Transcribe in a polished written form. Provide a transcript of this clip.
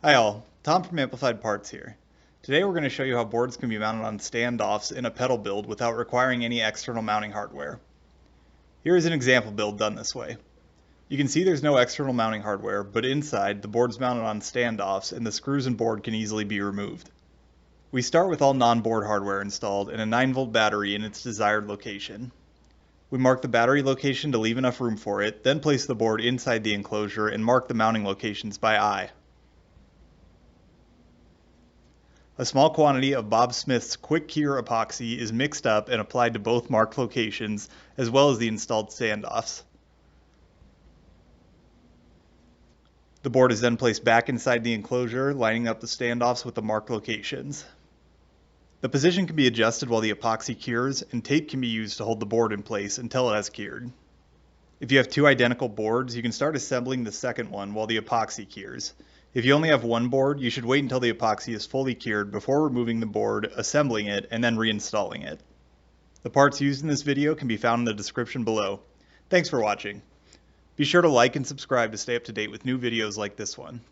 Hi all, Tom from Amplified Parts here. Today we're going to show you how boards can be mounted on standoffs in a pedal build without requiring any external mounting hardware. Here is an example build done this way. You can see there's no external mounting hardware, but inside the board's mounted on standoffs and the screws and board can easily be removed. We start with all non-board hardware installed and a 9-volt battery in its desired location. We mark the battery location to leave enough room for it, then place the board inside the enclosure and mark the mounting locations by eye. A small quantity of Bob Smith's quick cure epoxy is mixed up and applied to both marked locations, as well as the installed standoffs. The board is then placed back inside the enclosure, lining up the standoffs with the marked locations. The position can be adjusted while the epoxy cures, and tape can be used to hold the board in place until it has cured. If you have two identical boards, you can start assembling the second one while the epoxy cures. If you only have one board, you should wait until the epoxy is fully cured before removing the board, assembling it, and then reinstalling it. The parts used in this video can be found in the description below. Thanks for watching. Be sure to like and subscribe to stay up to date with new videos like this one.